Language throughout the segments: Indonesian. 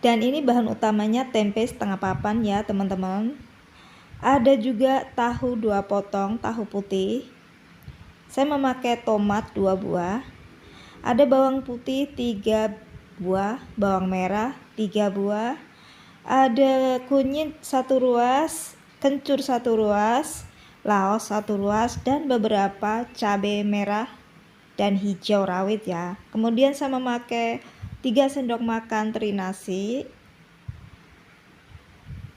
Dan ini bahan utamanya tempe setengah papan ya teman-teman. Ada juga tahu 2 potong, tahu putih. Saya memakai tomat 2 buah. Ada bawang putih 3 buah, bawang merah 3 buah. Ada kunyit 1 ruas, kencur 1 ruas, laos 1 ruas, dan beberapa cabai merah dan hijau rawit ya. Kemudian saya memakai 3 sendok makan teri nasi.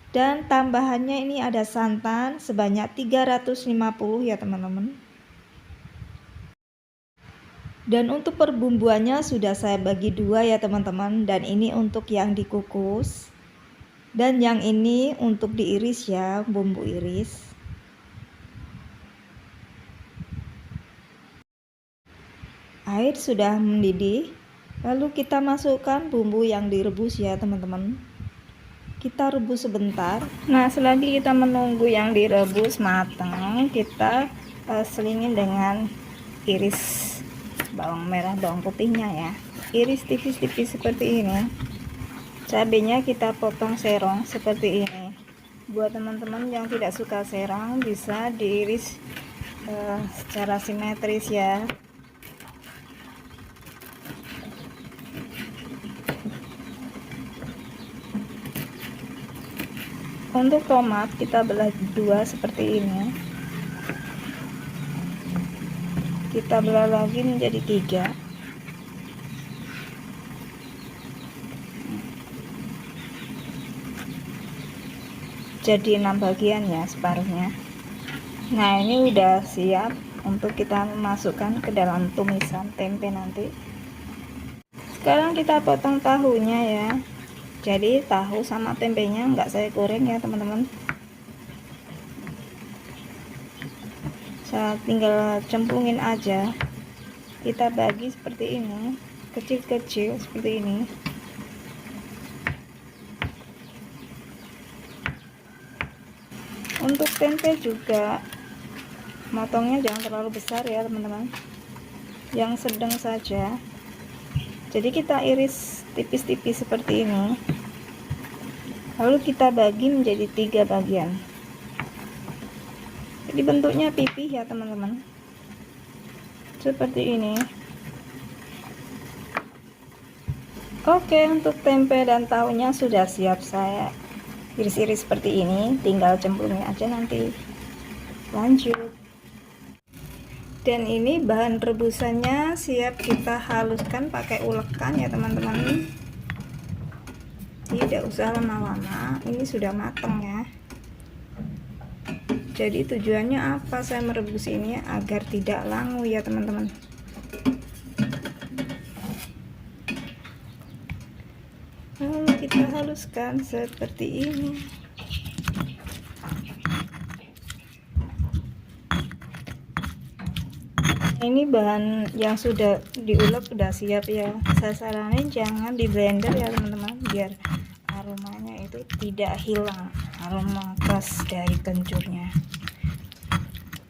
Dan tambahannya ini ada santan sebanyak 350 ya teman-teman. Dan untuk perbumbuannya sudah saya bagi 2 ya teman-teman. Dan ini untuk yang dikukus. Dan yang ini untuk diiris ya, bumbu iris. Air sudah mendidih. Lalu kita masukkan bumbu yang direbus ya teman-teman. Kita rebus sebentar. Nah, selagi kita menunggu yang direbus matang, kita selingin dengan iris bawang merah, bawang putihnya ya. Iris tipis-tipis seperti ini. Cabenya kita potong serong seperti ini. Buat teman-teman yang tidak suka serong, bisa diiris secara simetris ya. Untuk tomat kita belah 2 seperti ini. Kita belah lagi menjadi 3. Jadi 6 bagian ya, separuhnya. Nah, ini udah siap untuk kita masukkan ke dalam tumisan tempe nanti. Sekarang kita potong tahunya ya. Jadi tahu sama tempenya nggak saya goreng ya teman-teman. Saya tinggal cemplungin aja. Kita bagi seperti ini, kecil-kecil seperti ini. Untuk tempe juga motongnya jangan terlalu besar ya teman-teman, yang sedang saja. Jadi kita iris tipis-tipis seperti ini, lalu kita bagi menjadi 3 bagian. Jadi bentuknya pipih ya teman-teman, seperti ini. Oke, untuk tempe dan tahunya sudah siap saya iris-iris seperti ini, tinggal cemplungin aja nanti. Lanjut. Dan ini bahan rebusannya siap kita haluskan pakai ulekan ya teman-teman. Tidak usah lama-lama, ini sudah matang ya. Jadi tujuannya apa saya merebus ini? Agar tidak langu ya teman-teman. Lalu kita haluskan seperti ini. Ini bahan yang sudah diulek sudah siap ya. Saya saranin jangan di blender ya teman-teman, biar aromanya itu tidak hilang, aroma khas dari kencurnya.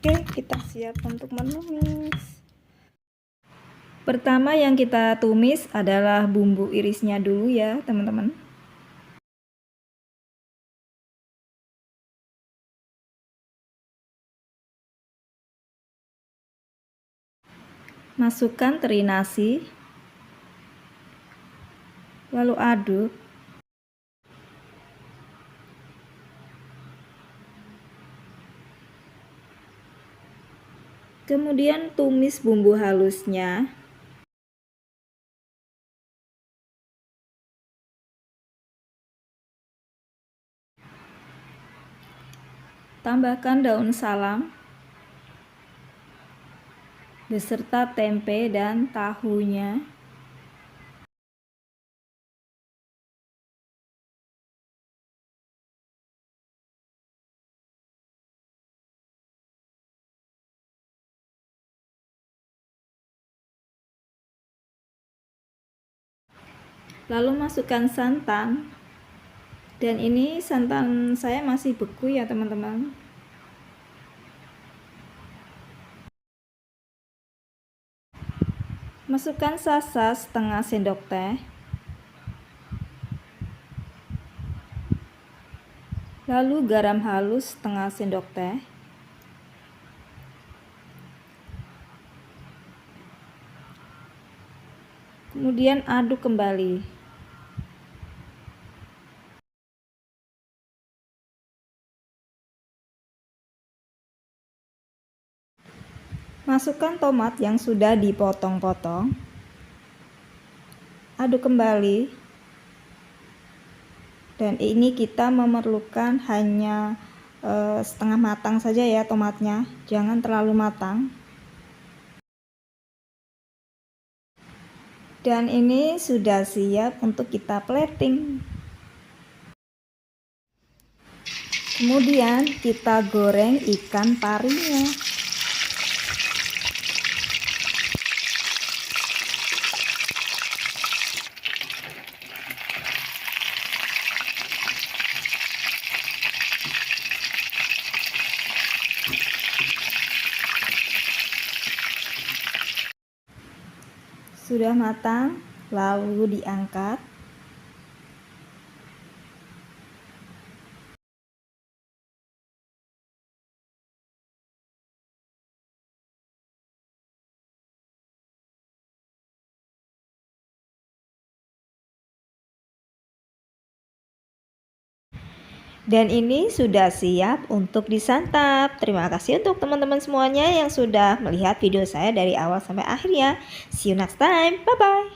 Oke, kita siap untuk menumis. Pertama yang kita tumis adalah bumbu irisnya dulu ya teman-teman. Masukkan teri nasi, lalu aduk. Kemudian tumis bumbu halusnya. Tambahkan daun salam beserta tempe dan tahunya. Lalu masukkan santan. Dan ini santan saya masih beku ya teman-teman. Masukkan sasa setengah sendok teh. Lalu garam halus setengah sendok teh. Kemudian aduk kembali. Masukkan tomat yang sudah dipotong-potong. Aduk kembali. Dan ini kita memerlukan hanya setengah matang saja ya tomatnya, jangan terlalu matang. Dan ini sudah siap untuk kita plating. Kemudian kita goreng ikan parinya. Sudah matang, lalu diangkat. Dan ini sudah siap untuk disantap. Terima kasih untuk teman-teman semuanya yang sudah melihat video saya dari awal sampai akhir ya. See you next time. Bye-bye.